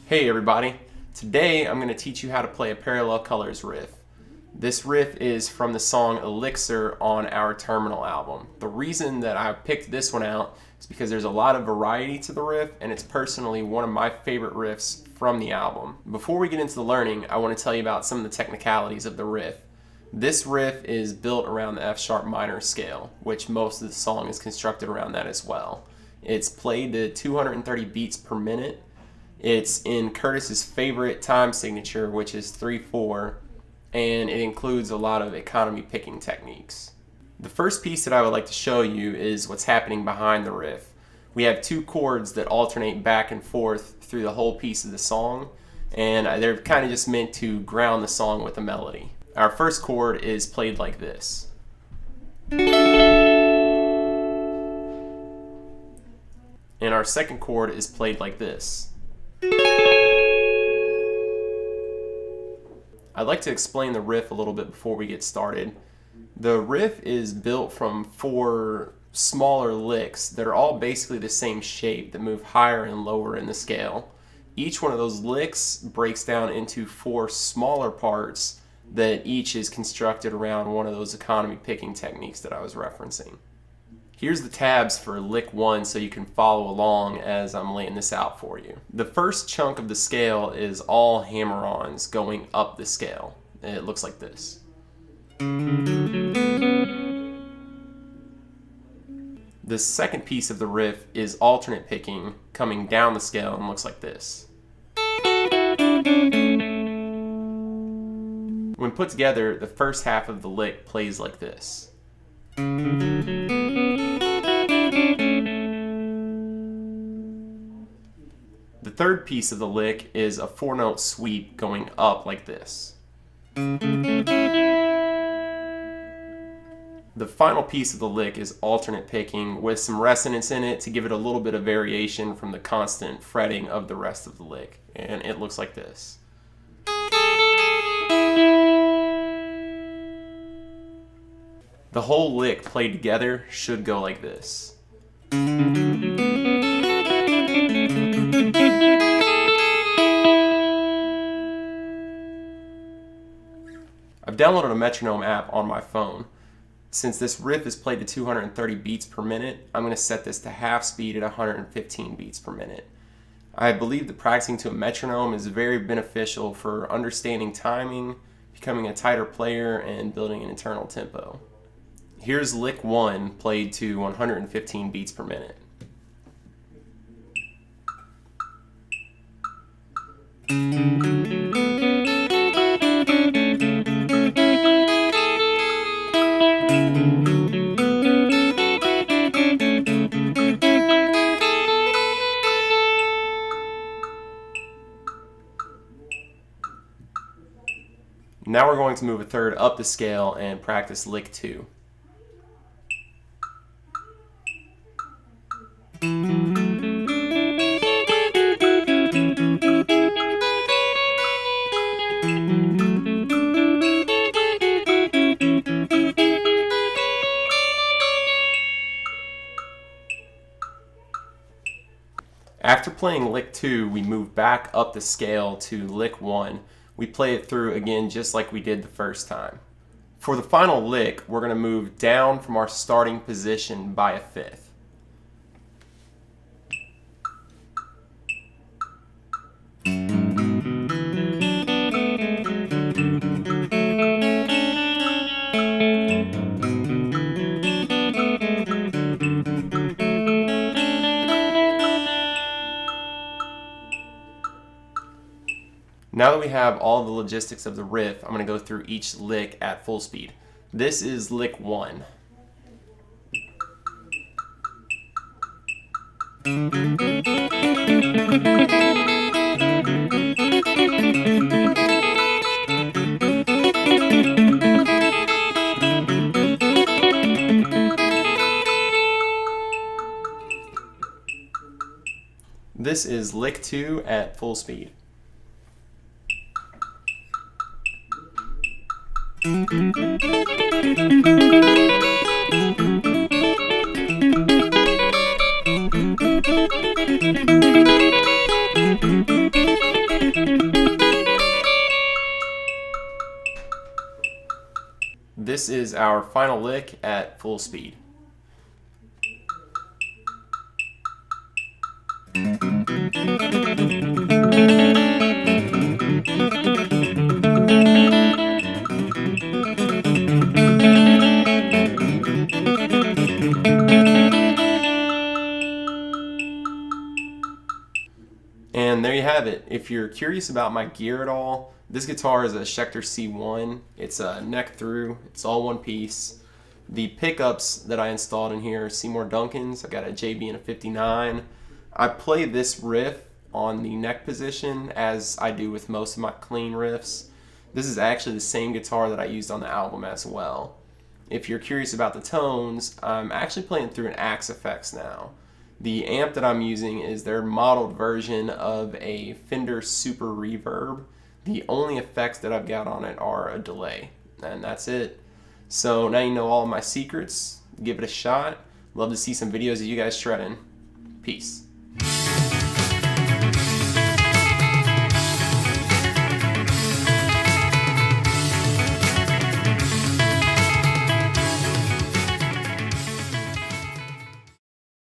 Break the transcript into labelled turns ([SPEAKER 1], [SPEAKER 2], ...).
[SPEAKER 1] Hey everybody, today I'm going to teach you how to play a parallel colors riff. This riff is from the song Elixir on our Terminal album. The reason that I picked this one out is because there's a lot of variety to the riff and it's personally one of my favorite riffs from the album. Before we get into the learning, I want to tell you about some of the technicalities of the riff. This riff is built around the F sharp minor scale, which most of the song is constructed around that as well. It's played to 230 beats per minute. It's in Curtis's favorite time signature, which is 3/4, and it includes a lot of economy picking techniques. The first piece that I would like to show you is what's happening behind the riff. We have two chords that alternate back and forth through the whole piece of the song, and they're kind of just meant to ground the song with a melody. Our first chord is played like this. And our second chord is played like this. I'd like to explain the riff a little bit before we get started. The riff is built from 4 smaller licks that are all basically the same shape that move higher and lower in the scale. Each one of those licks breaks down into 4 smaller parts that each is constructed around one of those economy picking techniques that I was referencing. Here's the tabs for lick 1 so you can follow along as I'm laying this out for you. The first chunk of the scale is all hammer-ons going up the scale. It looks like this. The second piece of the riff is alternate picking coming down the scale and looks like this. When put together, the first half of the lick plays like this. The third piece of the lick is a 4-note sweep going up like this. The final piece of the lick is alternate picking with some resonance in it to give it a little bit of variation from the constant fretting of the rest of the lick. And it looks like this. The whole lick played together should go like this. I've downloaded a metronome app on my phone. Since this riff is played to 230 beats per minute, I'm going to set this to half speed at 115 beats per minute. I believe that practicing to a metronome is very beneficial for understanding timing, becoming a tighter player, and building an internal tempo. Here's lick 1 played to 115 beats per minute. Now we're going to move a third up the scale and practice lick 2. After playing lick 2, we move back up the scale to lick 1. We play it through again just like we did the first time. For the final lick, we're going to move down from our starting position by a fifth. Now that we have all the logistics of the riff, I'm going to go through each lick at full speed. This is lick 1. This is lick 2 at full speed. This is our final lick at full speed. And there you have it. If you're curious about my gear at all, this guitar is a Schecter C1. It's a neck through. It's all one piece. The pickups that I installed in here are Seymour Duncans. I got a JB and a 59. I play this riff on the neck position as I do with most of my clean riffs. This is actually the same guitar that I used on the album as well. If you're curious about the tones, I'm actually playing through an Axe Effects now. The amp that I'm using is their modeled version of a Fender Super Reverb. The only effects that I've got on it are a delay, and that's it. So now you know all of my secrets. Give it a shot. Love to see some videos of you guys shredding. Peace.